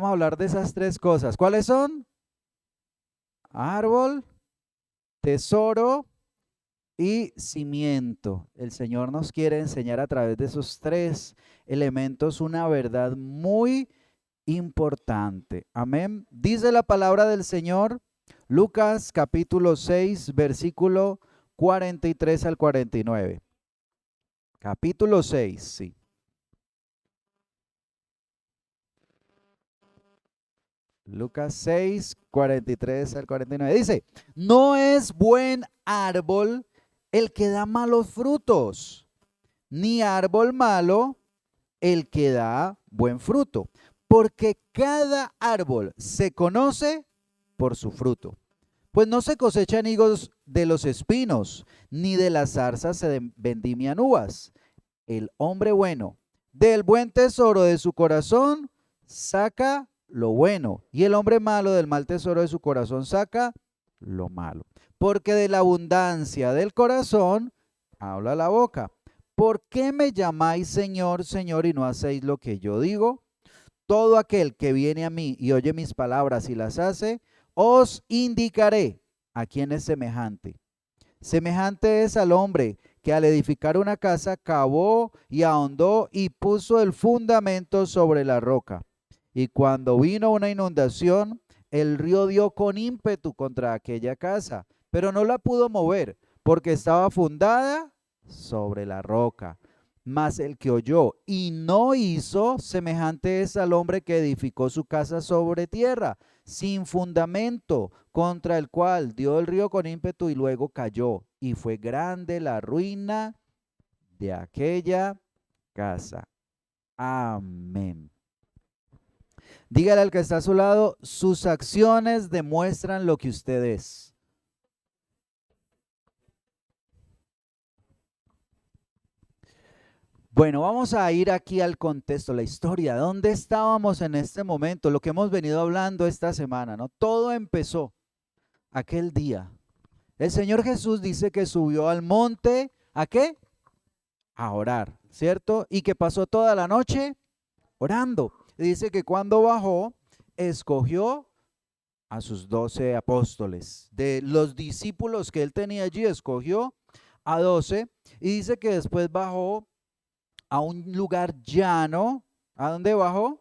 vamos a hablar de esas tres cosas. ¿Cuáles son? Árbol, tesoro y cimiento. El Señor nos quiere enseñar a través de esos tres elementos una verdad muy importante. Amén. Dice la palabra del Señor, Lucas capítulo 6, versículo 43 al 49. Capítulo 6, sí. Lucas 6, 43 al 49. Dice, no es buen árbol el que da malos frutos, ni árbol malo el que da buen fruto, porque cada árbol se conoce por su fruto. Pues no se cosechan higos de los espinos, ni de las zarzas se vendimian uvas. El hombre bueno del buen tesoro de su corazón saca lo bueno, y el hombre malo del mal tesoro de su corazón saca lo malo. Porque de la abundancia del corazón habla la boca. ¿Por qué me llamáis Señor, Señor, y no hacéis lo que yo digo? Todo aquel que viene a mí y oye mis palabras y las hace, os indicaré a quién es semejante. Semejante es al hombre que al edificar una casa cavó y ahondó y puso el fundamento sobre la roca. Y cuando vino una inundación, el río dio con ímpetu contra aquella casa, pero no la pudo mover porque estaba fundada sobre la roca. Mas el que oyó y no hizo, semejante es al hombre que edificó su casa sobre tierra, sin fundamento, contra el cual dio el río con ímpetu y luego cayó. Y fue grande la ruina de aquella casa. Amén. Dígale al que está a su lado, sus acciones demuestran lo que usted es. Bueno, vamos a ir aquí al contexto, la historia. ¿Dónde estábamos en este momento? Lo que hemos venido hablando esta semana, ¿no? Todo empezó aquel día. El Señor Jesús dice que subió al monte, ¿a qué? A orar, ¿cierto? Y que pasó toda la noche orando. Y dice que cuando bajó, escogió a sus 12 apóstoles. De los discípulos que él tenía allí, escogió a 12. Y dice que después bajó a un lugar llano. ¿A dónde bajó?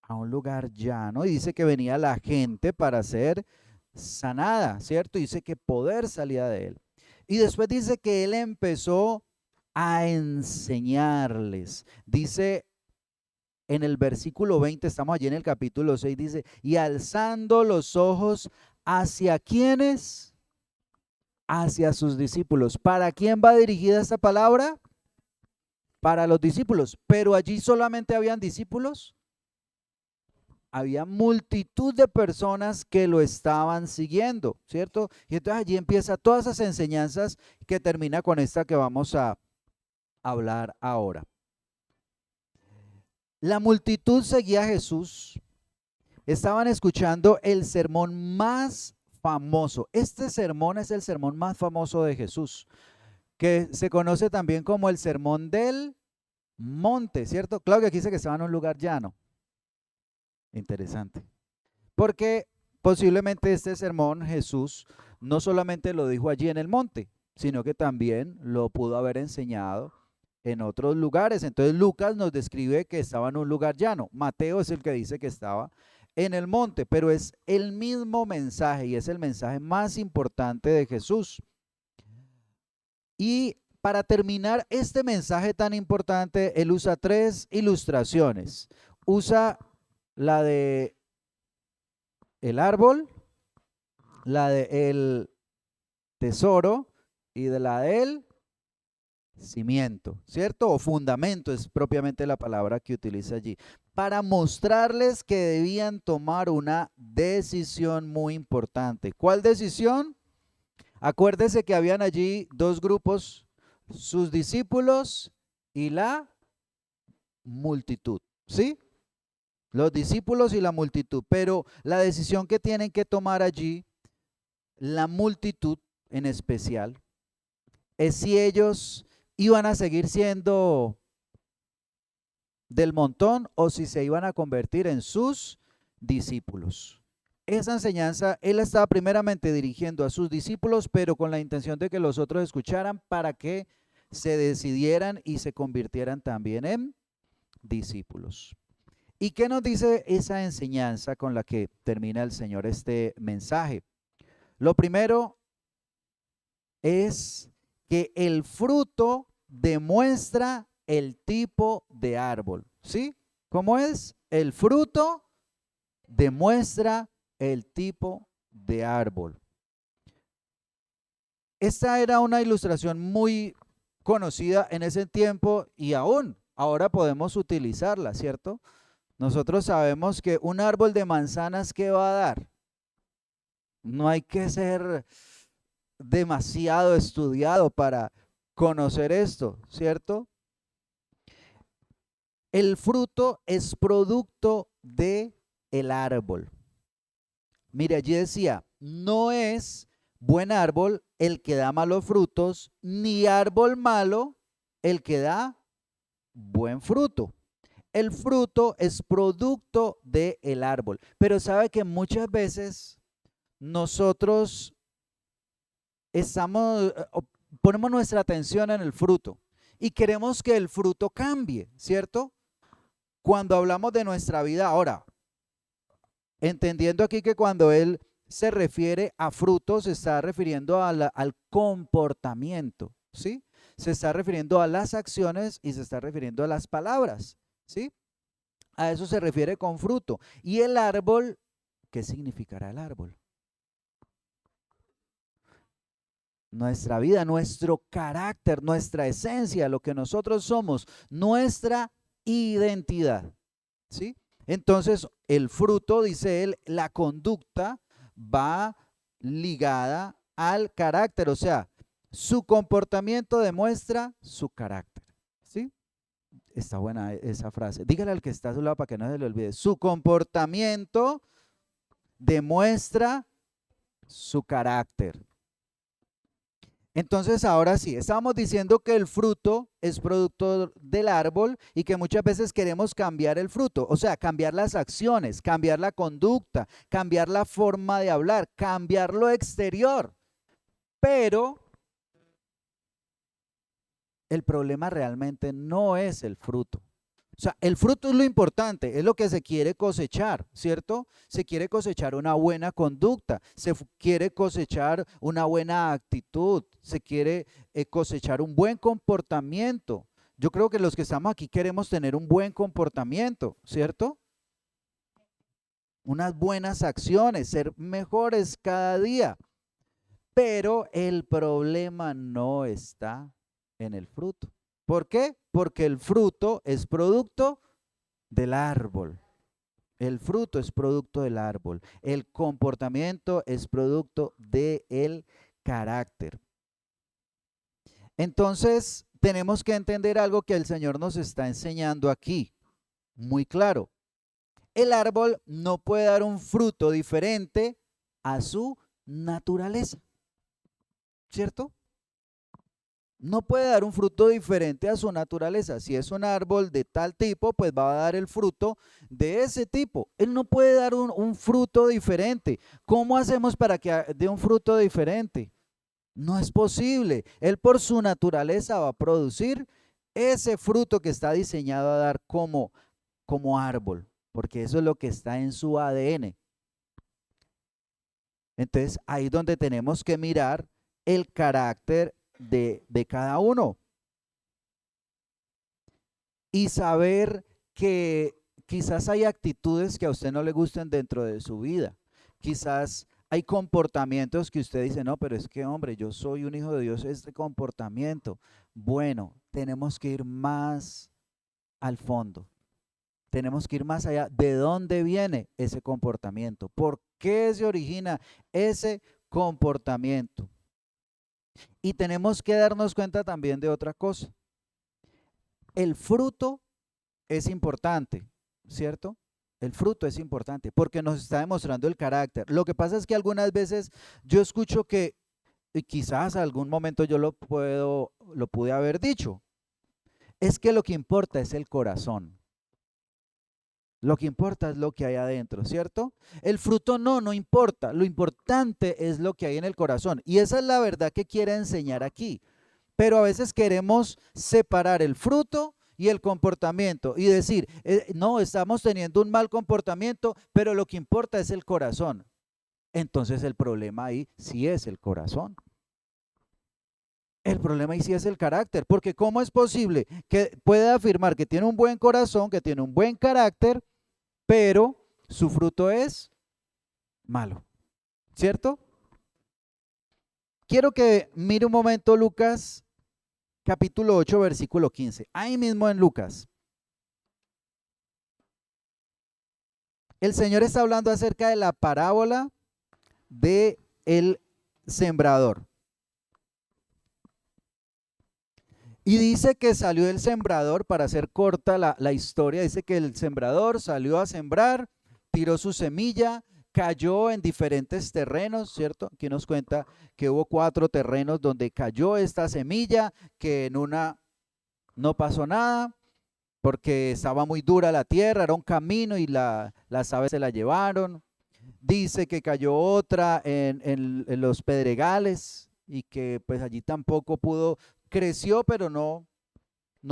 A un lugar llano. Y dice que venía la gente para ser sanada, ¿cierto? Dice que poder salía de él. Y después dice que él empezó a enseñarles. Dice en el versículo 20, estamos allí en el capítulo 6, dice, y alzando los ojos hacia quienes, hacia sus discípulos. ¿Para quién va dirigida esta palabra? Para los discípulos. Pero allí solamente habían discípulos. Había multitud de personas que lo estaban siguiendo, ¿cierto? Y entonces allí empieza todas esas enseñanzas que termina con esta que vamos a hablar ahora. La multitud seguía a Jesús. Estaban escuchando el sermón más famoso. Este sermón es el sermón más famoso de Jesús, que se conoce también como el sermón del monte, ¿cierto? Claro que aquí dice que estaba en un lugar llano. Interesante. Porque posiblemente este sermón Jesús no solamente lo dijo allí en el monte, sino que también lo pudo haber enseñado en otros lugares. Entonces Lucas nos describe que estaba en un lugar llano. Mateo es el que dice que estaba en el monte, pero es el mismo mensaje y es el mensaje más importante de Jesús. Y para terminar este mensaje tan importante, él usa tres ilustraciones. Usa la de el árbol, la de el tesoro y de la del cimiento, ¿cierto? O fundamento es propiamente la palabra que utiliza allí, para mostrarles que debían tomar una decisión muy importante. ¿Cuál decisión? Acuérdese que habían allí dos grupos, sus discípulos y la multitud, ¿sí? Los discípulos y la multitud, pero la decisión que tienen que tomar allí, la multitud en especial, es si ellos iban a seguir siendo del montón o si se iban a convertir en sus discípulos. Esa enseñanza él la estaba primeramente dirigiendo a sus discípulos, pero con la intención de que los otros escucharan para que se decidieran y se convirtieran también en discípulos. ¿Y qué nos dice esa enseñanza con la que termina el Señor este mensaje? Lo primero es que el fruto demuestra el tipo de árbol, ¿sí? ¿Cómo es? El fruto demuestra el tipo de árbol. Esta era una ilustración muy conocida en ese tiempo y aún ahora podemos utilizarla, ¿cierto? Nosotros sabemos que un árbol de manzanas, ¿qué va a dar? No hay que ser demasiado estudiado para conocer esto, ¿cierto? El fruto es producto de el árbol. Mire, allí decía, no es buen árbol el que da malos frutos, ni árbol malo el que da buen fruto. El fruto es producto del árbol. Pero sabe que muchas veces nosotros ponemos nuestra atención en el fruto y queremos que el fruto cambie, ¿cierto? Cuando hablamos de nuestra vida ahora, entendiendo aquí que cuando él se refiere a frutos, se está refiriendo al comportamiento, ¿sí? Se está refiriendo a las acciones y se está refiriendo a las palabras, ¿sí? A eso se refiere con fruto. Y el árbol, ¿qué significará el árbol? Nuestra vida, nuestro carácter, nuestra esencia, lo que nosotros somos, nuestra identidad, ¿sí? Entonces, el fruto, dice él, la conducta va ligada al carácter, o sea, su comportamiento demuestra su carácter, ¿sí? Está buena esa frase. Dígale al que está a su lado para que no se le olvide. Su comportamiento demuestra su carácter. Entonces, ahora sí, estábamos diciendo que el fruto es producto del árbol y que muchas veces queremos cambiar el fruto, o sea, cambiar las acciones, cambiar la conducta, cambiar la forma de hablar, cambiar lo exterior. Pero el problema realmente no es el fruto. O sea, el fruto es lo importante, es lo que se quiere cosechar, ¿cierto? Se quiere cosechar una buena conducta, quiere cosechar una buena actitud, se quiere cosechar un buen comportamiento. Yo creo que los que estamos aquí queremos tener un buen comportamiento, ¿cierto? Unas buenas acciones, ser mejores cada día. Pero el problema no está en el fruto. ¿Por qué? Porque el fruto es producto del árbol. El fruto es producto del árbol. El comportamiento es producto del carácter. Entonces, tenemos que entender algo que el Señor nos está enseñando aquí, muy claro. El árbol no puede dar un fruto diferente a su naturaleza, ¿cierto? No puede dar un fruto diferente a su naturaleza. Si es un árbol de tal tipo, pues va a dar el fruto de ese tipo. Él no puede dar un fruto diferente. ¿Cómo hacemos para que dé un fruto diferente? No es posible. Él por su naturaleza va a producir ese fruto que está diseñado a dar como árbol, porque eso es lo que está en su ADN. Entonces, ahí es donde tenemos que mirar el carácter de cada uno y saber que quizás hay actitudes que a usted no le gusten dentro de su vida. Quizás hay comportamientos que usted dice, no, pero es que, hombre, yo soy un hijo de Dios, este comportamiento. Bueno, tenemos que ir más al fondo. Tenemos que ir más allá. ¿De dónde viene ese comportamiento? ¿Por qué se origina ese comportamiento? Y tenemos que darnos cuenta también de otra cosa. El fruto es importante, ¿cierto? El fruto es importante porque nos está demostrando el carácter. Lo que pasa es que algunas veces yo escucho que, y quizás algún momento yo lo pude haber dicho, es que lo que importa es el corazón. Lo que importa es lo que hay adentro, ¿cierto? El fruto no importa. Lo importante es lo que hay en el corazón. Y esa es la verdad que quiere enseñar aquí. Pero a veces queremos separar el fruto y el comportamiento y decir, no, estamos teniendo un mal comportamiento, pero lo que importa es el corazón. Entonces el problema ahí sí es el corazón. El problema ahí sí es el carácter, porque ¿cómo es posible que pueda afirmar que tiene un buen corazón, que tiene un buen carácter, pero su fruto es malo? ¿Cierto? Quiero que mire un momento Lucas capítulo 8, versículo 15. Ahí mismo en Lucas. El Señor está hablando acerca de la parábola de el sembrador. Y dice que salió el sembrador, para hacer corta la historia, dice que el sembrador salió a sembrar, tiró su semilla, cayó en diferentes terrenos, ¿cierto? Aquí nos cuenta que hubo 4 terrenos donde cayó esta semilla, que en una no pasó nada, porque estaba muy dura la tierra, era un camino y las aves se la llevaron. Dice que cayó otra en los pedregales y que pues allí tampoco pudo, creció pero no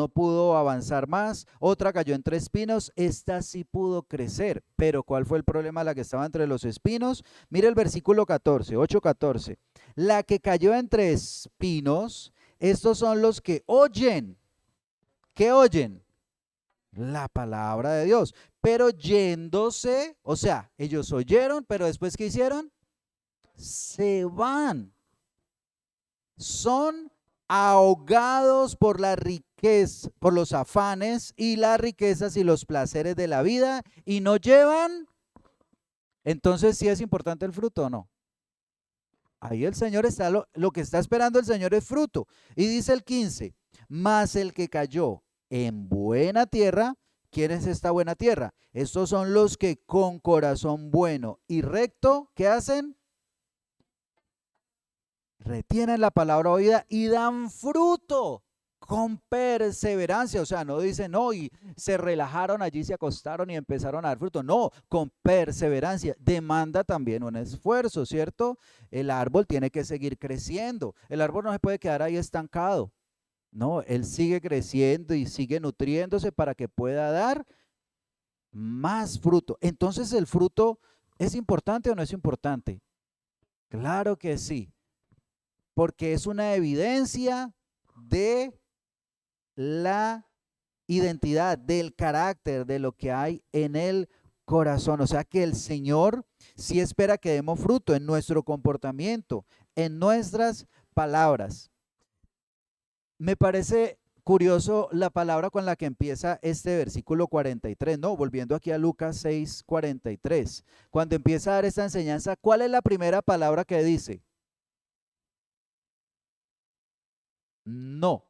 pudo avanzar más. Otra cayó entre espinos, esta sí pudo crecer, pero ¿cuál fue el problema? La que estaba entre los espinos. Mire el versículo 14, 8:14. La que cayó entre espinos, estos son los que oyen. ¿Qué oyen? La palabra de Dios. Pero yéndose, o sea, ellos oyeron, pero después ¿qué hicieron? Se van. Son ahogados por la riqueza, por los afanes y las riquezas y los placeres de la vida y no llevan. Entonces, ¿sí es importante el fruto o no? Ahí el Señor está, lo que está esperando el Señor es fruto. Y dice el 15, mas el que cayó en buena tierra, ¿quién es esta buena tierra? Estos son los que con corazón bueno y recto, ¿qué hacen? Retienen la palabra oída y dan fruto con perseverancia. O sea, no dicen no y se relajaron allí, se acostaron y empezaron a dar fruto. No, con perseverancia. Demanda también un esfuerzo, ¿cierto? El árbol tiene que seguir creciendo. El árbol no se puede quedar ahí estancado. No, él sigue creciendo y sigue nutriéndose para que pueda dar más fruto. Entonces, ¿el fruto es importante o no es importante? Claro que sí, porque es una evidencia de la identidad, del carácter, de lo que hay en el corazón. O sea que el Señor sí espera que demos fruto en nuestro comportamiento, en nuestras palabras. Me parece curioso la palabra con la que empieza este versículo 43, ¿no? Volviendo aquí a Lucas 6:43. Cuando empieza a dar esta enseñanza, ¿cuál es la primera palabra que dice? No.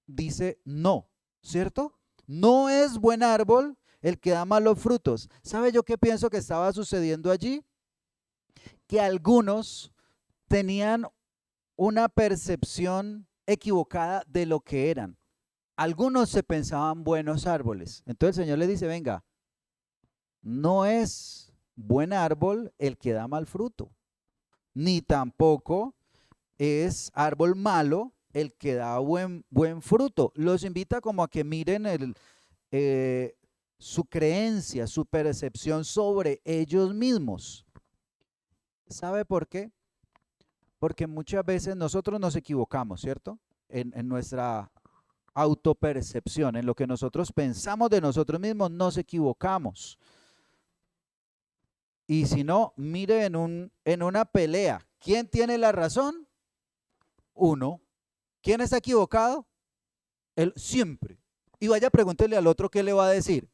Dice no, ¿cierto? No es buen árbol el que da malos frutos. ¿Sabe yo qué pienso que estaba sucediendo allí? Que algunos tenían una percepción equivocada de lo que eran. Algunos se pensaban buenos árboles. Entonces el Señor les dice, venga, no es buen árbol el que da mal fruto, ni tampoco es árbol malo el que da buen fruto. Los invita como a que miren eh, su creencia, su percepción sobre ellos mismos. ¿Sabe por qué? Porque muchas veces nosotros nos equivocamos, ¿cierto? En nuestra autopercepción, en lo que nosotros pensamos de nosotros mismos, nos equivocamos. Y si no, mire en una pelea, ¿quién tiene la razón? Uno. ¿Quién está equivocado? Él siempre. Y vaya, pregúntele al otro qué le va a decir.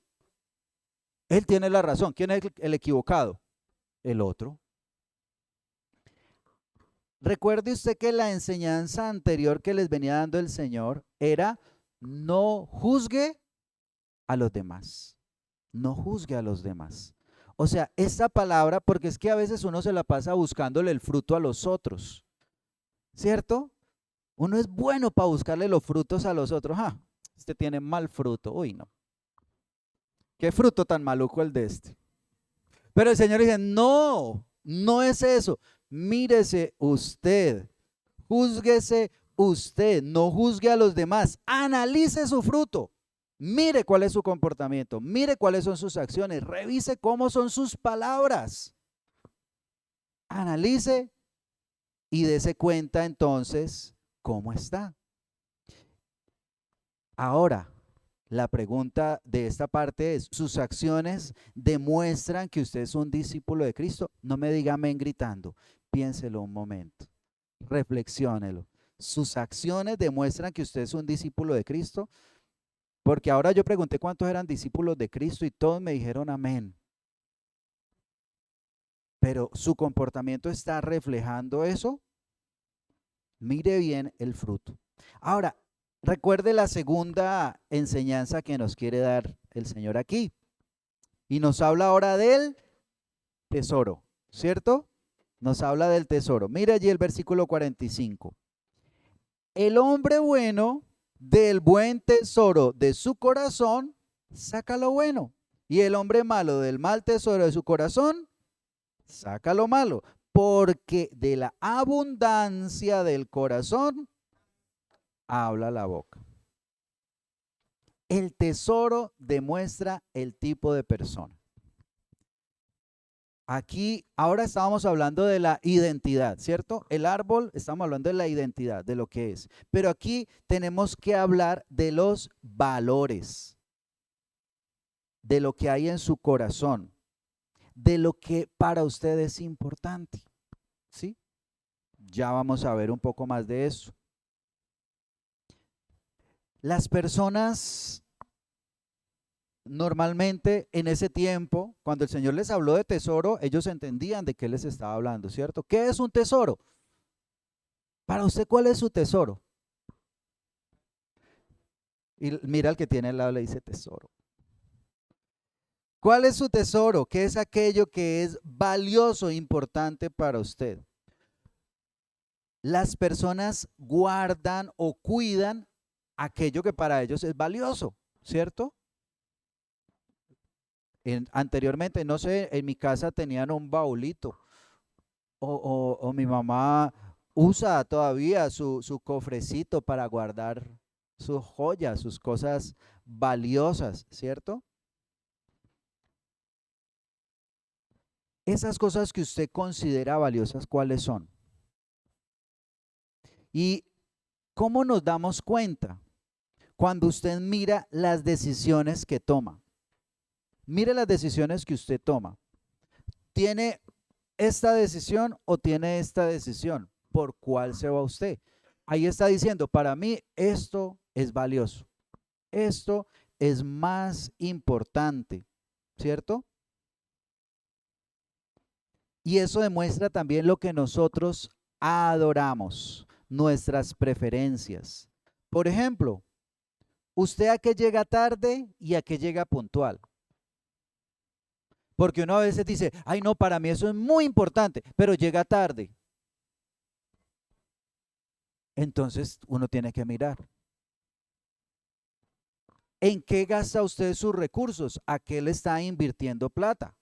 Él tiene la razón. ¿Quién es el equivocado? El otro. Recuerde usted que la enseñanza anterior que les venía dando el Señor era no juzgue a los demás. No juzgue a los demás. O sea, esta palabra, porque es que a veces uno se la pasa buscándole el fruto a los otros, ¿cierto? Uno es bueno para buscarle los frutos a los otros. Ah, este tiene mal fruto. Uy, no. Qué fruto tan maluco el de este. Pero el Señor dice, no, no es eso. Mírese usted, júzguese usted, no juzgue a los demás. Analice su fruto. Mire cuál es su comportamiento, mire cuáles son sus acciones, revise cómo son sus palabras. Analice y dése cuenta entonces cómo está. Ahora, la pregunta de esta parte es, ¿sus acciones demuestran que usted es un discípulo de Cristo? No me diga amén gritando, piénselo un momento, reflexiónelo. ¿Sus acciones demuestran que usted es un discípulo de Cristo? Porque ahora yo pregunté cuántos eran discípulos de Cristo y todos me dijeron amén. Pero ¿su comportamiento está reflejando eso? Mire bien el fruto. Ahora, recuerde la segunda enseñanza que nos quiere dar el Señor aquí. Y nos habla ahora del tesoro, ¿cierto? Nos habla del tesoro. Mire allí el versículo 45. El hombre bueno del buen tesoro de su corazón saca lo bueno. Y el hombre malo del mal tesoro de su corazón saca lo malo. Porque de la abundancia del corazón habla la boca. El tesoro demuestra el tipo de persona. Aquí, ahora estábamos hablando de la identidad, ¿cierto? El árbol, estamos hablando de la identidad, de lo que es. Pero aquí tenemos que hablar de los valores, de lo que hay en su corazón, de lo que para usted es importante, ¿sí? Ya vamos a ver un poco más de eso. Las personas normalmente en ese tiempo, cuando el Señor les habló de tesoro, ellos entendían de qué les estaba hablando, ¿cierto? ¿Qué es un tesoro? Para usted, ¿cuál es su tesoro? Y mira al que tiene al lado, le dice tesoro. ¿Cuál es su tesoro? ¿Qué es aquello que es valioso, importante para usted? Las personas guardan o cuidan aquello que para ellos es valioso, ¿cierto? Anteriormente, no sé, en mi casa tenían un baulito o mi mamá usa todavía su cofrecito para guardar sus joyas, sus cosas valiosas, ¿cierto? Esas cosas que usted considera valiosas, ¿cuáles son? ¿Y cómo nos damos cuenta? Cuando usted mira las decisiones que toma. Mire las decisiones que usted toma. ¿Tiene esta decisión o tiene esta decisión? ¿Por cuál se va usted? Ahí está diciendo, para mí esto es valioso. Esto es más importante, ¿cierto? Y eso demuestra también lo que nosotros adoramos, nuestras preferencias. Por ejemplo, ¿usted a qué llega tarde y a qué llega puntual? Porque uno a veces dice, ay no, para mí eso es muy importante, pero llega tarde. Entonces uno tiene que mirar. ¿En qué gasta usted sus recursos? ¿A qué le está invirtiendo plata?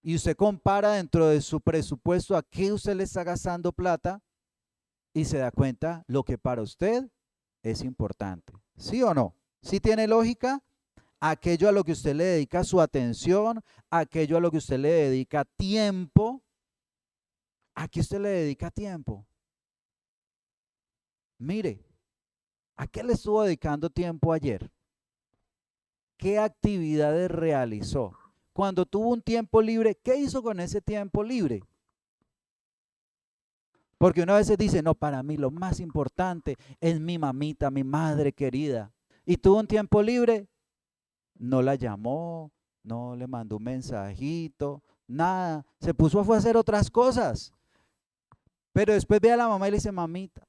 Y usted compara dentro de su presupuesto a qué usted le está gastando plata y se da cuenta lo que para usted es importante. ¿Sí o no? ¿Sí tiene lógica? Aquello a lo que usted le dedica su atención, aquello a lo que usted le dedica tiempo, ¿a qué usted le dedica tiempo? Mire, ¿a qué le estuvo dedicando tiempo ayer? ¿Qué actividades realizó? Cuando tuvo un tiempo libre, ¿qué hizo con ese tiempo libre? Porque una vez dice, no, para mí lo más importante es mi mamita, mi madre querida. Y tuvo un tiempo libre, no la llamó, no le mandó un mensajito, nada. Se puso a hacer otras cosas. Pero después ve a la mamá y le dice, mamita,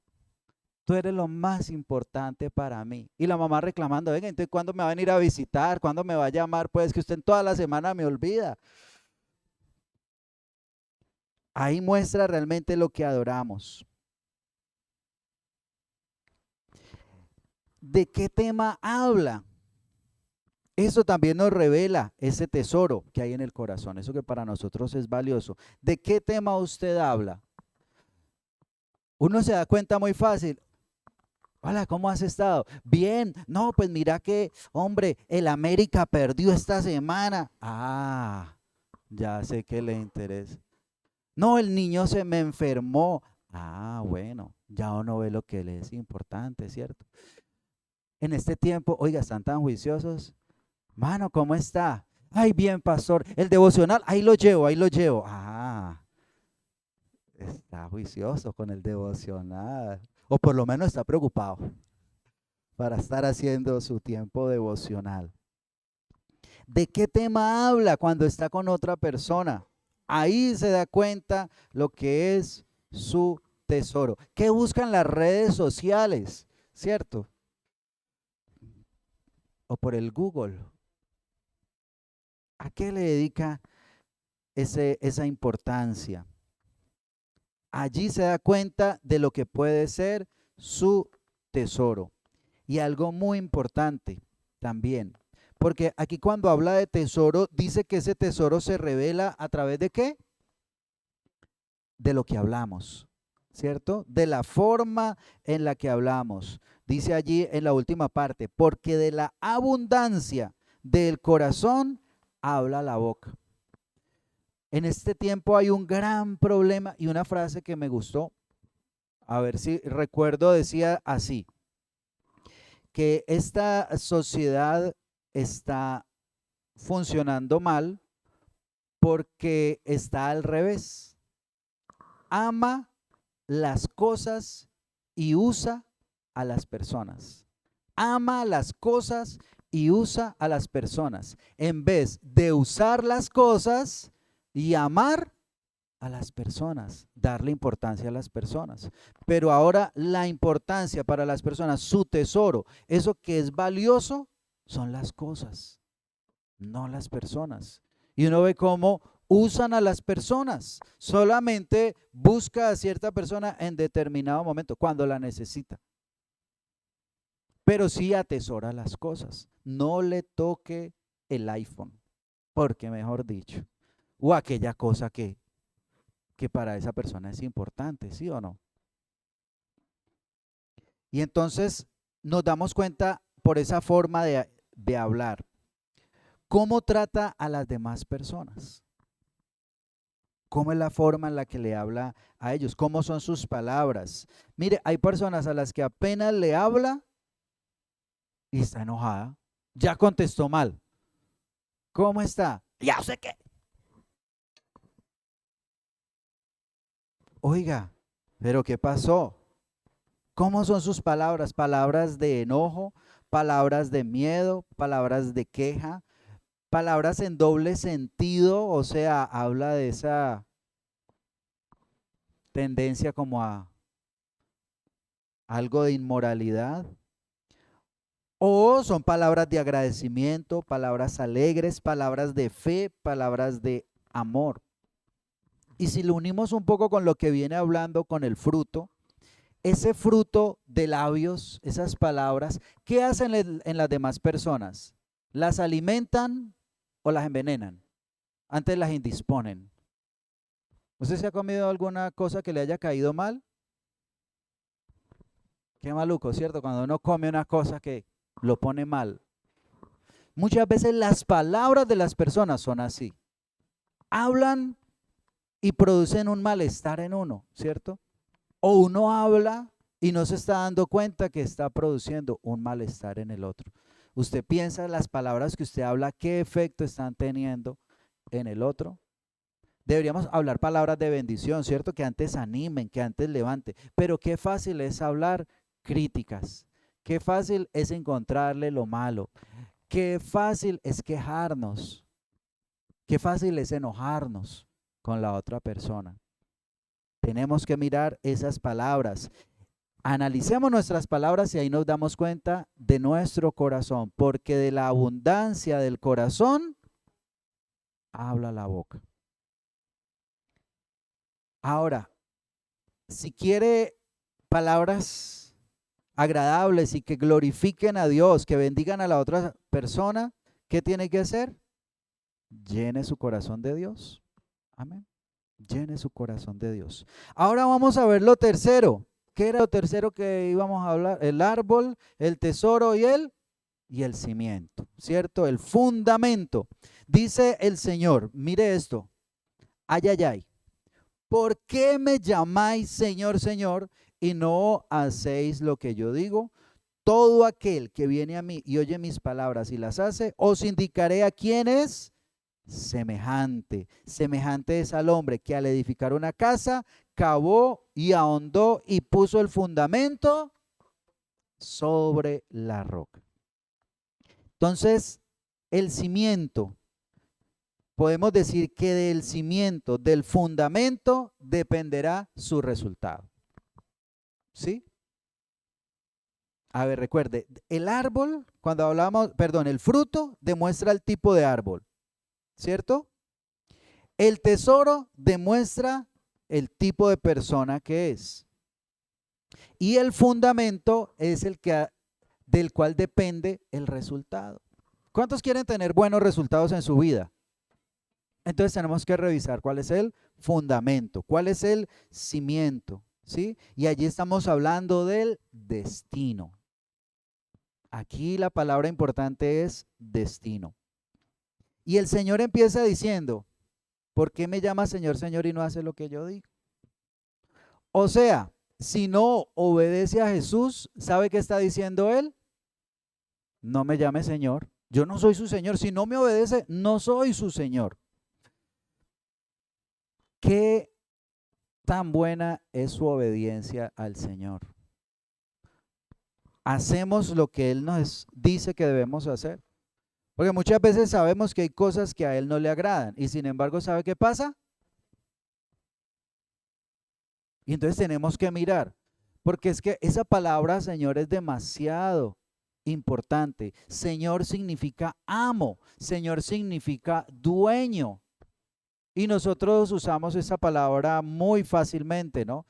tú eres lo más importante para mí. Y la mamá reclamando, venga, entonces ¿cuándo me va a venir a visitar? ¿Cuándo me va a llamar? Pues que usted en toda la semana me olvida. Ahí muestra realmente lo que adoramos. ¿De qué tema habla? Eso también nos revela ese tesoro que hay en el corazón, eso que para nosotros es valioso. ¿De qué tema usted habla? Uno se da cuenta muy fácil. Hola, ¿cómo has estado? Bien. No, pues mira que, hombre, el América perdió esta semana. Ah, ya sé que le interesa. No, el niño se me enfermó. Ah, bueno, ya uno ve lo que le es importante, ¿cierto? En este tiempo, oiga, están tan juiciosos. Mano, ¿cómo está? Ay, bien, pastor. El devocional, ahí lo llevo, ahí lo llevo. Ah, está juicioso con el devocional. O por lo menos está preocupado para estar haciendo su tiempo devocional. ¿De qué tema habla cuando está con otra persona? Ahí se da cuenta lo que es su tesoro. ¿Qué buscan las redes sociales? ¿Cierto? O por el Google. ¿A qué le dedica esa importancia? Allí se da cuenta de lo que puede ser su tesoro. Y algo muy importante también, porque aquí cuando habla de tesoro, dice que ese tesoro se revela a través de ¿qué? De lo que hablamos, ¿cierto? De la forma en la que hablamos. Dice allí en la última parte, porque de la abundancia del corazón habla la boca. En este tiempo hay un gran problema y una frase que me gustó, a ver si recuerdo, decía así, que esta sociedad está funcionando mal porque está al revés. Ama las cosas y usa a las personas. Ama las cosas y usa a las personas. En vez de usar las cosas y amar a las personas, darle importancia a las personas. Pero ahora la importancia para las personas, su tesoro, eso que es valioso, son las cosas, no las personas. Y uno ve cómo usan a las personas. Solamente busca a cierta persona en determinado momento, cuando la necesita. Pero sí atesora las cosas. No le toque el iPhone, porque mejor dicho, o aquella cosa que para esa persona es importante, ¿sí o no? Y entonces nos damos cuenta por esa forma de hablar, cómo trata a las demás personas, cómo es la forma en la que le habla a ellos, cómo son sus palabras. Mire, hay personas a las que apenas le habla y está enojada, ya contestó mal. ¿Cómo está? Ya sé qué. Oiga, pero ¿qué pasó? ¿Cómo son sus palabras? Palabras de enojo, palabras de miedo, palabras de queja, palabras en doble sentido, o sea, habla de esa tendencia como a algo de inmoralidad. O son palabras de agradecimiento, palabras alegres, palabras de fe, palabras de amor. Y si lo unimos un poco con lo que viene hablando con el fruto, ese fruto de labios, esas palabras, ¿qué hacen en las demás personas? ¿Las alimentan o las envenenan? Antes las indisponen. ¿Usted se ha comido alguna cosa que le haya caído mal? Qué maluco, ¿cierto? Cuando uno come una cosa que lo pone mal. Muchas veces las palabras de las personas son así. Hablan y producen un malestar en uno, ¿cierto? O uno habla y no se está dando cuenta que está produciendo un malestar en el otro. Usted piensa las palabras que usted habla, qué efecto están teniendo en el otro. Deberíamos hablar palabras de bendición, ¿cierto? Que antes animen, que antes levanten. Pero qué fácil es hablar críticas. Qué fácil es encontrarle lo malo. Qué fácil es quejarnos. Qué fácil es enojarnos con la otra persona. Tenemos que mirar esas palabras. Analicemos nuestras palabras y ahí nos damos cuenta de nuestro corazón, porque de la abundancia del corazón habla la boca. Ahora, si quiere palabras agradables y que glorifiquen a Dios, que bendigan a la otra persona, ¿Qué tiene que hacer? Llene su corazón de Dios. Amén. Llene su corazón de Dios. Ahora vamos a ver lo tercero. ¿Qué era lo tercero que íbamos a hablar? El árbol, el tesoro y el cimiento, ¿cierto? El fundamento. Dice el Señor, mire esto. Ay, ay, ay. ¿Por qué me llamáis Señor, Señor, y no hacéis lo que yo digo? Todo aquel que viene a mí y oye mis palabras y las hace, os indicaré a quién es semejante. Semejante es al hombre que al edificar una casa, cavó y ahondó y puso el fundamento sobre la roca. Entonces, el cimiento, podemos decir que del cimiento, del fundamento, dependerá su resultado. ¿Sí? A ver, recuerde, el árbol, cuando hablamos, perdón, el fruto demuestra el tipo de árbol, ¿cierto? El tesoro demuestra el tipo de persona que es. Y el fundamento es el que del cual depende el resultado. ¿Cuántos quieren tener buenos resultados en su vida? Entonces tenemos que revisar cuál es el fundamento, cuál es el cimiento, ¿sí? Y allí estamos hablando del destino. Aquí la palabra importante es destino. Y el Señor empieza diciendo, ¿por qué me llama Señor, Señor y no hace lo que yo digo? O sea, si no obedece a Jesús, ¿sabe qué está diciendo él? No me llame Señor. Yo no soy su Señor. Si no me obedece, no soy su Señor. ¿Qué tan buena es su obediencia al Señor? ¿Hacemos lo que Él nos dice que debemos hacer? Porque muchas veces sabemos que hay cosas que a Él no le agradan y sin embargo, ¿sabe qué pasa? Y entonces tenemos que mirar, porque es que esa palabra Señor es demasiado importante. Señor significa amo, Señor significa dueño. Y nosotros usamos esa palabra muy fácilmente, ¿no?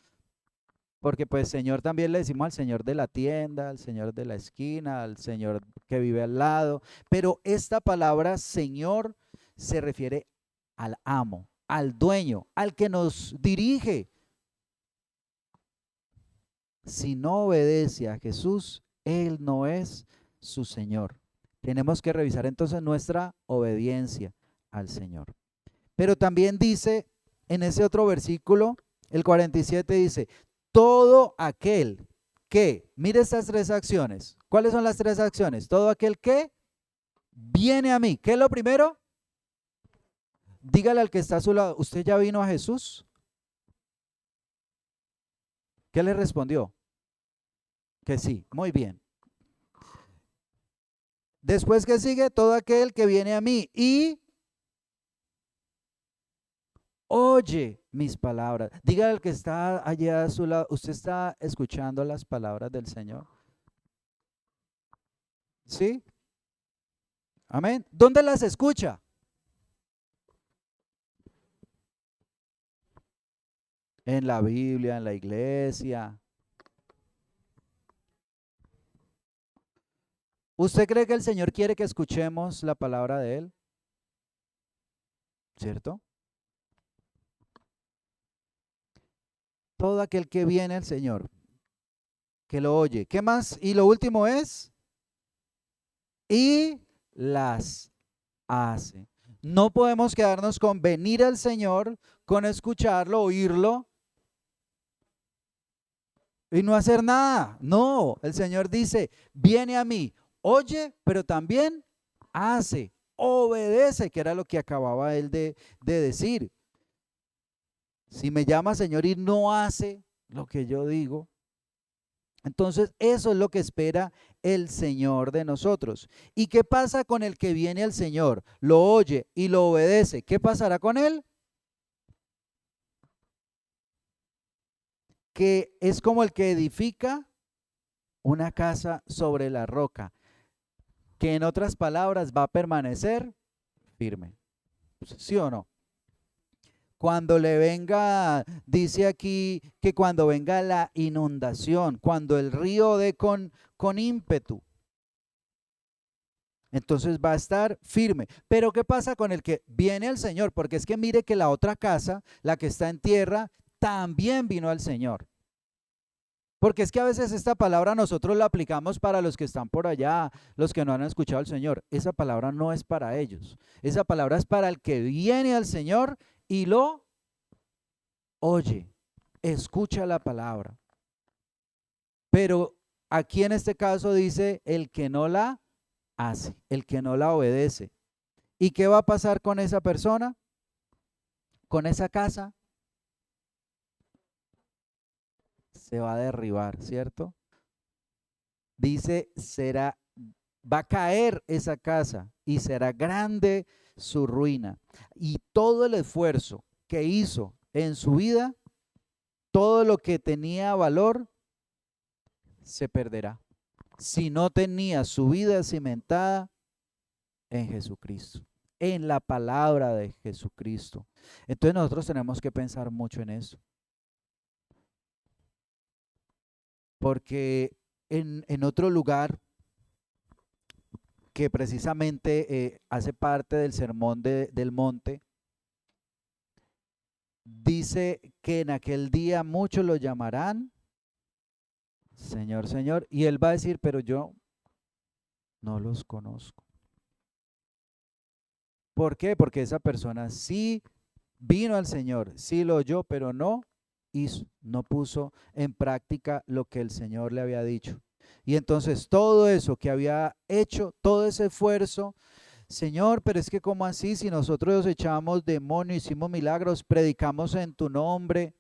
Porque pues Señor también le decimos al Señor de la tienda, al Señor de la esquina, al Señor que vive al lado. Pero esta palabra Señor se refiere al amo, al dueño, al que nos dirige. Si no obedece a Jesús, Él no es su Señor. Tenemos que revisar entonces nuestra obediencia al Señor. Pero también dice en ese otro versículo, el 47 dice, todo aquel que, mire estas tres acciones. ¿Cuáles son las tres acciones? Todo aquel que viene a mí. ¿Qué es lo primero? Dígale al que está a su lado, ¿usted ya vino a Jesús? ¿Qué le respondió? Que sí, muy bien. Después que sigue, todo aquel que viene a mí y oye mis palabras. Dígale al que está allá a su lado, ¿usted está escuchando las palabras del Señor? ¿Sí? Amén. ¿Dónde las escucha? En la Biblia, en la iglesia. ¿Usted cree que el Señor quiere que escuchemos la palabra de Él? ¿Cierto? Todo aquel que viene al Señor, que lo oye. ¿Qué más? Y lo último es, y las hace. No podemos quedarnos con venir al Señor, con escucharlo, oírlo y no hacer nada. No, el Señor dice, viene a mí, oye, pero también hace, obedece, que era lo que acababa él de decir. Si me llama Señor y no hace lo que yo digo, entonces eso es lo que espera el Señor de nosotros. ¿Y qué pasa con el que viene al Señor? Lo oye y lo obedece. ¿Qué pasará con él? Que es como el que edifica una casa sobre la roca, que en otras palabras va a permanecer firme. ¿Sí o no? Cuando le venga, dice aquí que cuando venga la inundación, cuando el río dé con ímpetu, Entonces va a estar firme. Pero ¿qué pasa con el que viene al Señor? Porque es que mire que la otra casa, la que está en tierra, también vino al Señor. Porque es que a veces esta palabra nosotros la aplicamos para los que están por allá, los que no han escuchado al Señor. Esa palabra no es para ellos. Esa palabra es para el que viene al Señor y lo oye, escucha la palabra. Pero aquí en este caso dice el que no la hace, el que no la obedece. ¿Y qué va a pasar con esa persona? Con esa casa se va a derribar, ¿cierto? Dice, va a caer esa casa y será grande su ruina. Y todo el esfuerzo que hizo en su vida, todo lo que tenía valor, se perderá. Si no tenía su vida cimentada en Jesucristo, en la palabra de Jesucristo. Entonces nosotros tenemos que pensar mucho en eso. Porque en otro lugar que precisamente hace parte del sermón del monte, dice que en aquel día muchos lo llamarán Señor, Señor, y él va a decir, pero yo no los conozco. ¿Por qué? Porque esa persona sí vino al Señor, sí lo oyó, pero no hizo, no puso en práctica lo que el Señor le había dicho. Y entonces todo eso que había hecho, todo ese esfuerzo, Señor, pero es que ¿cómo así? Si nosotros echamos demonios, hicimos milagros, predicamos en tu nombre.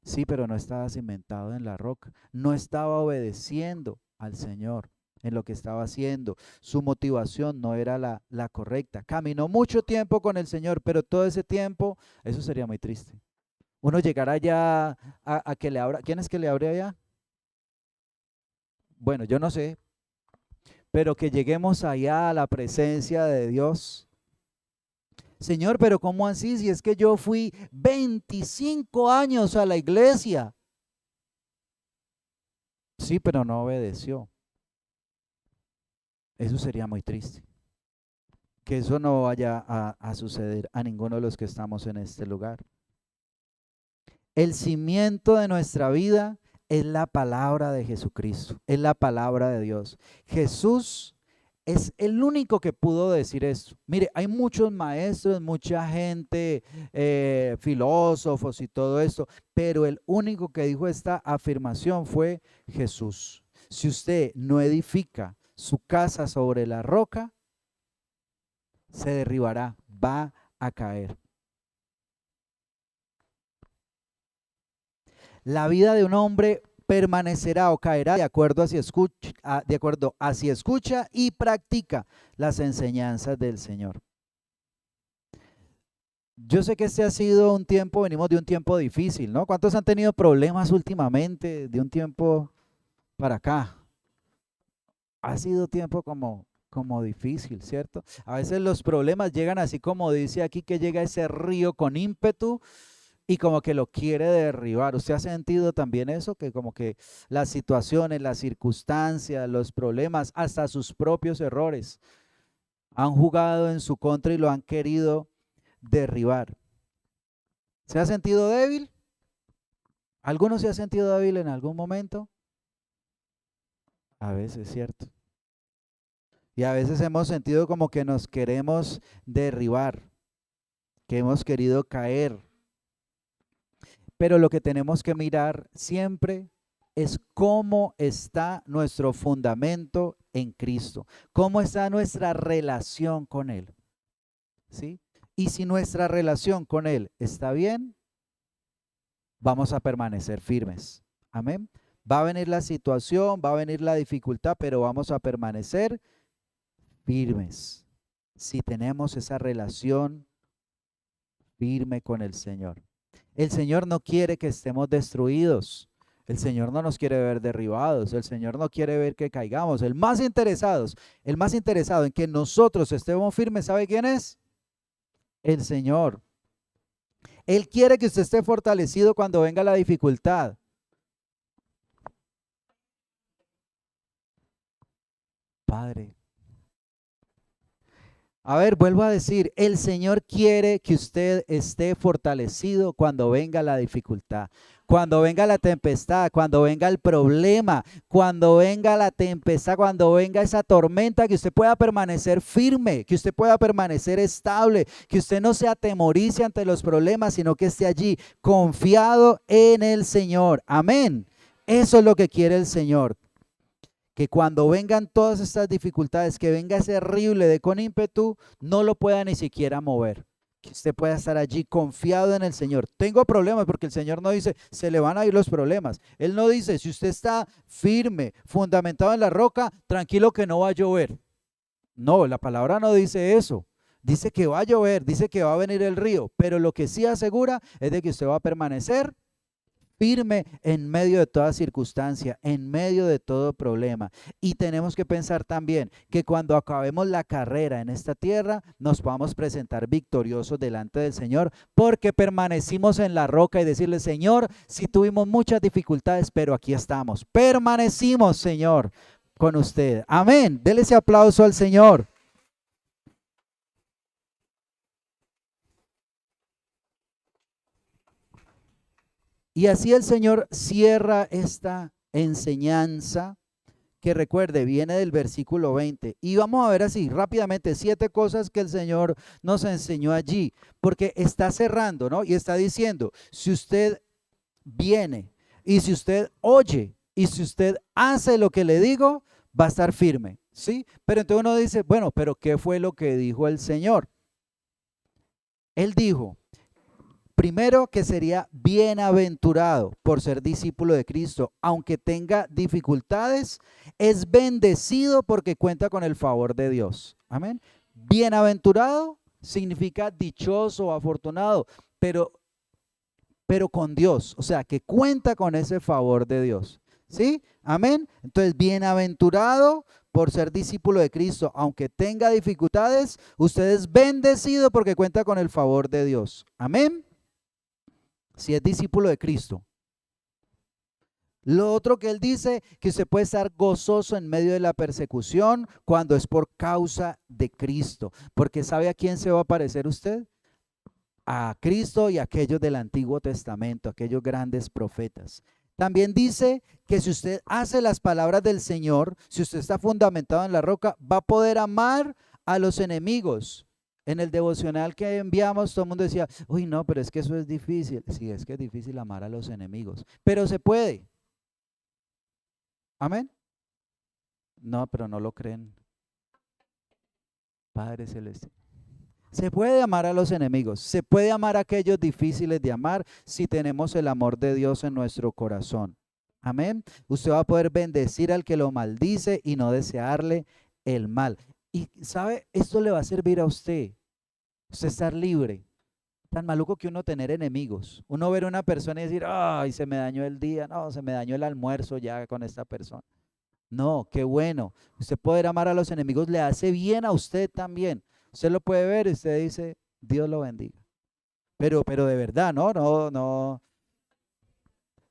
Sí, pero no estaba cimentado en la roca, no estaba obedeciendo al Señor en lo que estaba haciendo. Su motivación no era la correcta. Caminó mucho tiempo con el Señor, pero todo ese tiempo, eso sería muy triste. Uno llegar allá a que le abra. ¿Quién es que le abre allá? Bueno, yo no sé, pero que lleguemos allá a la presencia de Dios. Señor, pero ¿cómo así? Si es que yo fui 25 años a la iglesia. Sí, pero no obedeció. Eso sería muy triste. Que eso no vaya a suceder a ninguno de los que estamos en este lugar. El cimiento de nuestra vida es la palabra de Jesucristo, es la palabra de Dios. Jesús es el único que pudo decir esto. Mire, hay muchos maestros, mucha gente, filósofos y todo esto, pero el único que dijo esta afirmación fue Jesús. Si usted no edifica su casa sobre la roca, se derribará, va a caer. La vida de un hombre permanecerá o caerá de acuerdo a si escucha y practica las enseñanzas del Señor. Yo sé que este ha sido un tiempo, venimos de un tiempo difícil, ¿no? ¿Cuántos han tenido problemas últimamente de un tiempo para acá? Ha sido tiempo como difícil, ¿cierto? A veces los problemas llegan así como dice aquí, que llega ese río con ímpetu y como que lo quiere derribar. ¿Usted ha sentido también eso? Que como que las situaciones, las circunstancias, los problemas, hasta sus propios errores han jugado en su contra y lo han querido derribar. ¿Se ha sentido débil? ¿Alguno se ha sentido débil en algún momento? A veces, ¿cierto? Y a veces hemos sentido como que nos queremos derribar, que hemos querido caer. Pero lo que tenemos que mirar siempre es cómo está nuestro fundamento en Cristo, cómo está nuestra relación con Él, ¿sí? Y si nuestra relación con Él está bien, vamos a permanecer firmes. Amén. Va a venir la situación, va a venir la dificultad, pero vamos a permanecer firmes si tenemos esa relación firme con el Señor. El Señor no quiere que estemos destruidos. El Señor no nos quiere ver derribados. El Señor no quiere ver que caigamos. El más interesado en que nosotros estemos firmes, ¿sabe quién es? El Señor. Él quiere que usted esté fortalecido cuando venga la dificultad. Padre. A ver, vuelvo a decir, el Señor quiere que usted esté fortalecido cuando venga la dificultad, cuando venga la tempestad, cuando venga el problema, cuando venga la tempestad, cuando venga esa tormenta, que usted pueda permanecer firme, que usted pueda permanecer estable, que usted no se atemorice ante los problemas, sino que esté allí confiado en el Señor. Amén. Eso es lo que quiere el Señor. Que cuando vengan todas estas dificultades, que venga ese río y le dé con ímpetu, no lo pueda ni siquiera mover. Que usted pueda estar allí confiado en el Señor. Tengo problemas porque el Señor no dice, se le van a ir los problemas. Él no dice, si usted está firme, fundamentado en la roca, tranquilo que no va a llover. No, la palabra no dice eso. Dice que va a llover, dice que va a venir el río, pero lo que sí asegura es de que usted va a permanecer firme en medio de toda circunstancia, en medio de todo problema. Y tenemos que pensar también que cuando acabemos la carrera en esta tierra, nos podamos presentar victoriosos delante del Señor, porque permanecimos en la roca y decirle, Señor, si tuvimos muchas dificultades, pero aquí estamos. Permanecimos, Señor, con usted. Amén. Dele ese aplauso al Señor. Y así el Señor cierra esta enseñanza que, recuerde, viene del versículo 20. Y vamos a ver así rápidamente 7 cosas que el Señor nos enseñó allí, porque está cerrando, ¿no? Y está diciendo, si usted viene y si usted oye y si usted hace lo que le digo, va a estar firme, ¿sí? Pero entonces uno dice, bueno, pero ¿qué fue lo que dijo el Señor? Él dijo, primero, que sería bienaventurado por ser discípulo de Cristo, aunque tenga dificultades, es bendecido porque cuenta con el favor de Dios. Amén. Bienaventurado significa dichoso o afortunado, pero con Dios, o sea, que cuenta con ese favor de Dios. ¿Sí? Amén. Entonces, bienaventurado por ser discípulo de Cristo, aunque tenga dificultades, usted es bendecido porque cuenta con el favor de Dios. Amén. Si es discípulo de Cristo. Lo otro que él dice, que usted puede estar gozoso en medio de la persecución cuando es por causa de Cristo, porque ¿sabe a quién se va a parecer usted? A Cristo y a aquellos del Antiguo Testamento, aquellos grandes profetas. También dice que si usted hace las palabras del Señor, si usted está fundamentado en la roca, va a poder amar a los enemigos. En el devocional que enviamos, todo el mundo decía, uy, no, pero es que eso es difícil. Sí, es que es difícil amar a los enemigos, pero se puede. Amén. No, pero no lo creen. Padre Celeste. Se puede amar a los enemigos, se puede amar a aquellos difíciles de amar si tenemos el amor de Dios en nuestro corazón. Amén. Usted va a poder bendecir al que lo maldice y no desearle el mal. Y sabe, esto le va a servir a usted estar libre. Tan maluco que uno tener enemigos. Uno ver a una persona y decir, ay, se me dañó el día, no, se me dañó el almuerzo ya con esta persona. No, qué bueno. Usted poder amar a los enemigos le hace bien a usted también. Usted lo puede ver y usted dice, Dios lo bendiga. Pero de verdad, no, no, no.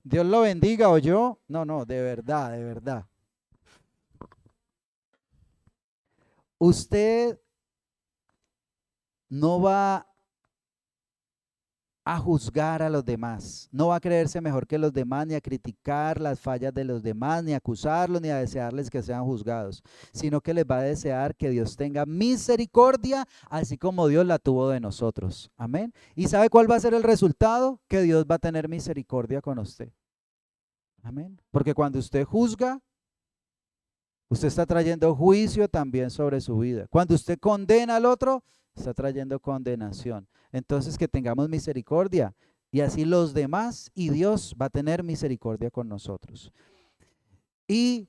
Dios lo bendiga o yo. No, no, de verdad, de verdad. Usted no va a juzgar a los demás, no va a creerse mejor que los demás, ni a criticar las fallas de los demás, ni a acusarlos, ni a desearles que sean juzgados, sino que les va a desear que Dios tenga misericordia, así como Dios la tuvo de nosotros. Amén. ¿Y sabe cuál va a ser el resultado? Que Dios va a tener misericordia con usted. Amén. Porque cuando usted juzga, usted está trayendo juicio también sobre su vida. Cuando usted condena al otro, está trayendo condenación. Entonces, que tengamos misericordia y así los demás y Dios va a tener misericordia con nosotros. Y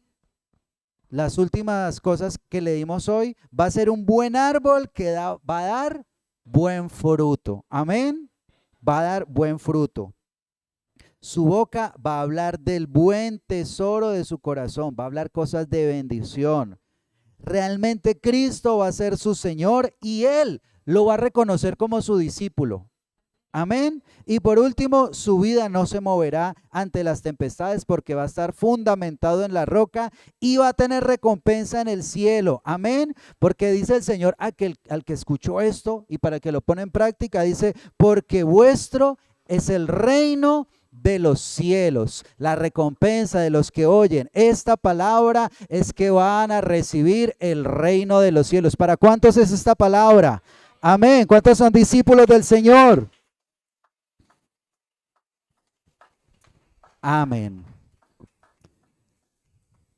las últimas cosas que leímos hoy, va a ser un buen árbol que va a dar buen fruto. Amén. Va a dar buen fruto. Su boca va a hablar del buen tesoro de su corazón, va a hablar cosas de bendición. Realmente Cristo va a ser su Señor y Él lo va a reconocer como su discípulo. Amén. Y por último, su vida no se moverá ante las tempestades porque va a estar fundamentado en la roca y va a tener recompensa en el cielo. Amén. Porque dice el Señor al que escuchó esto y para que lo pone en práctica, dice, porque vuestro es el reino de los cielos. La recompensa de los que oyen esta palabra es que van a recibir el reino de los cielos. ¿Para cuántos es esta palabra? Amén. ¿Cuántos son discípulos del Señor? Amén.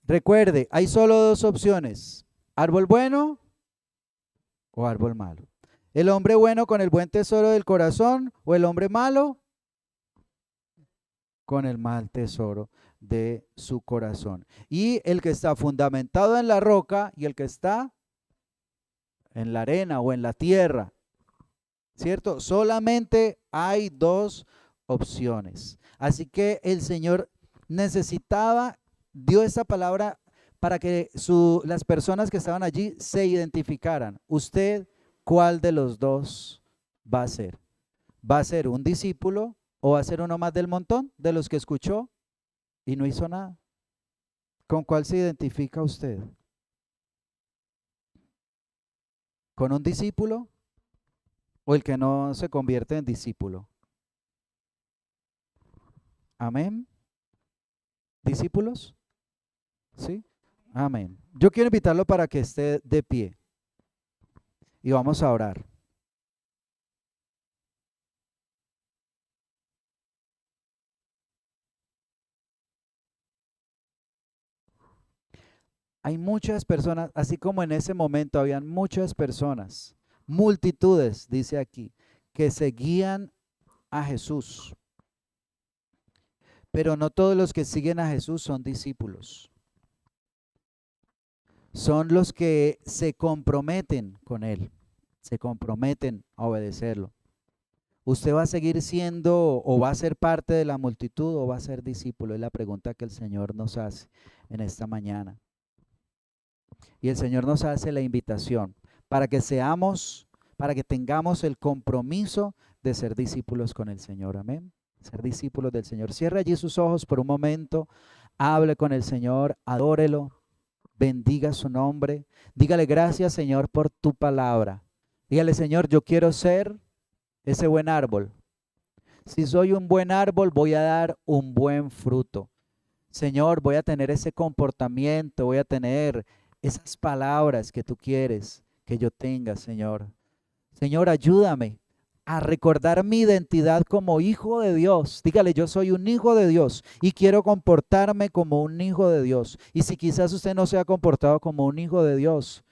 Recuerde, hay solo dos opciones: árbol bueno o árbol malo. El hombre bueno con el buen tesoro del corazón o el hombre malo con el mal tesoro de su corazón. Y el que está fundamentado en la roca y el que está en la arena o en la tierra, ¿cierto? Solamente hay dos opciones. Así que el Señor dio esa palabra para que las personas que estaban allí se identificaran. ¿Usted cuál de los dos va a ser? ¿Va a ser un discípulo o va a ser uno más del montón de los que escuchó y no hizo nada? ¿Con cuál se identifica usted? ¿Con un discípulo o el que no se convierte en discípulo? Amén. ¿Discípulos? ¿Sí? Amén. Yo quiero invitarlo para que esté de pie y vamos a orar. Hay muchas personas, así como en ese momento habían muchas personas, multitudes, dice aquí, que seguían a Jesús. Pero no todos los que siguen a Jesús son discípulos. Son los que se comprometen con Él, se comprometen a obedecerlo. ¿Usted va a seguir siendo o va a ser parte de la multitud o va a ser discípulo? Es la pregunta que el Señor nos hace en esta mañana. Y el Señor nos hace la invitación para que para que tengamos el compromiso de ser discípulos con el Señor. Amén. Ser discípulos del Señor. Cierre allí sus ojos por un momento, hable con el Señor, adórelo, bendiga su nombre. Dígale gracias, Señor, por tu palabra. Dígale, Señor, yo quiero ser ese buen árbol. Si soy un buen árbol, voy a dar un buen fruto. Señor, voy a tener ese comportamiento, voy a tener esas palabras que tú quieres que yo tenga, Señor. Señor, ayúdame a recordar mi identidad como hijo de Dios. Dígale, yo soy un hijo de Dios y quiero comportarme como un hijo de Dios. Y si quizás usted no se ha comportado como un hijo de Dios,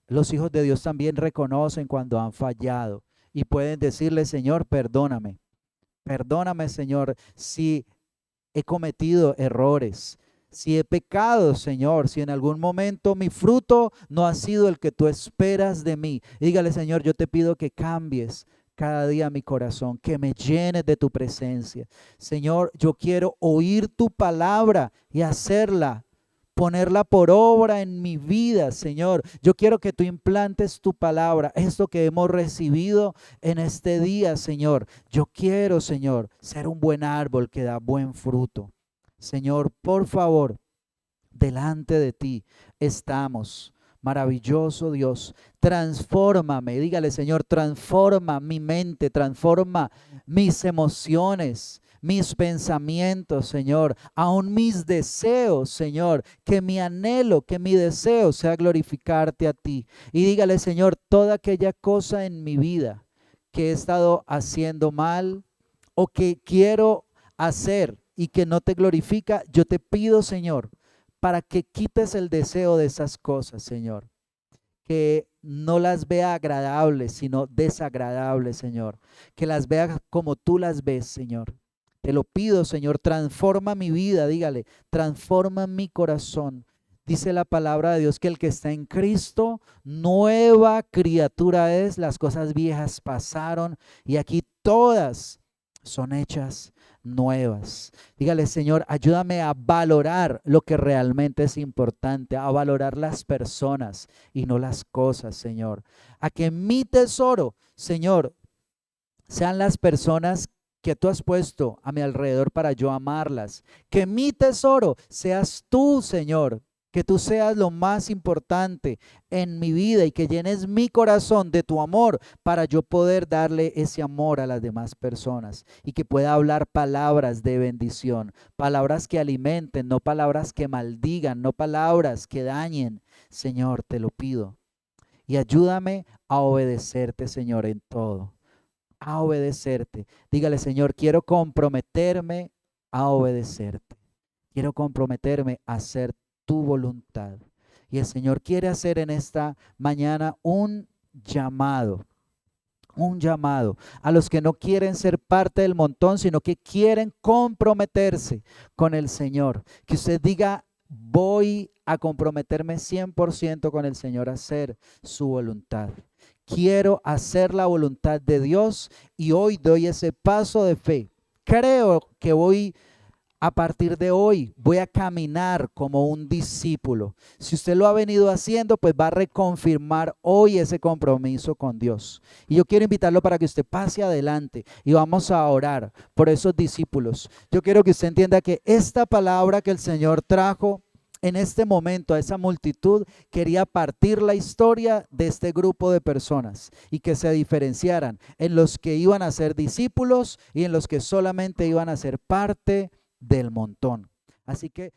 los hijos de Dios también reconocen cuando han fallado y pueden decirle, Señor, perdóname. Perdóname, Señor, si he cometido errores, si he pecado, Señor, si en algún momento mi fruto no ha sido el que tú esperas de mí. Dígale, Señor, yo te pido que cambies cada día mi corazón, que me llenes de tu presencia. Señor, yo quiero oír tu palabra y hacerla, ponerla por obra en mi vida, Señor. Yo quiero que tú implantes tu palabra, esto que hemos recibido en este día, Señor. Yo quiero, Señor, ser un buen árbol que da buen fruto. Señor, por favor, delante de ti estamos. Maravilloso Dios, transfórmame, dígale, Señor, transforma mi mente, transforma mis emociones, mis pensamientos, Señor, aún mis deseos, Señor, que mi anhelo, que mi deseo sea glorificarte a ti. Y dígale, Señor, toda aquella cosa en mi vida que he estado haciendo mal o que quiero hacer y que no te glorifica, yo te pido, Señor, para que quites el deseo de esas cosas, Señor. Que no las vea agradables, sino desagradables, Señor. Que las vea como tú las ves, Señor. Te lo pido, Señor, transforma mi vida, dígale, transforma mi corazón. Dice la palabra de Dios que el que está en Cristo, nueva criatura es, las cosas viejas pasaron y aquí todas son hechas nuevas. Dígale, Señor, ayúdame a valorar lo que realmente es importante, a valorar las personas y no las cosas, Señor. A que mi tesoro, Señor, sean las personas que tú has puesto a mi alrededor para yo amarlas. Que mi tesoro seas tú, Señor. Que tú seas lo más importante en mi vida y que llenes mi corazón de tu amor para yo poder darle ese amor a las demás personas y que pueda hablar palabras de bendición, palabras que alimenten, no palabras que maldigan, no palabras que dañen. Señor, te lo pido y ayúdame a obedecerte, Señor, en todo, a obedecerte. Dígale, Señor, quiero comprometerme a obedecerte. Quiero comprometerme a hacer tu voluntad. Y el Señor quiere hacer en esta mañana un llamado a los que no quieren ser parte del montón, sino que quieren comprometerse con el Señor. Que usted diga, voy a comprometerme 100% con el Señor a hacer su voluntad. Quiero hacer la voluntad de Dios y hoy doy ese paso de fe. Creo que a partir de hoy voy a caminar como un discípulo. Si usted lo ha venido haciendo, pues va a reconfirmar hoy ese compromiso con Dios. Y yo quiero invitarlo para que usted pase adelante y vamos a orar por esos discípulos. Yo quiero que usted entienda que esta palabra que el Señor trajo en este momento a esa multitud, quería partir la historia de este grupo de personas y que se diferenciaran en los que iban a ser discípulos y en los que solamente iban a ser parte del montón. Así que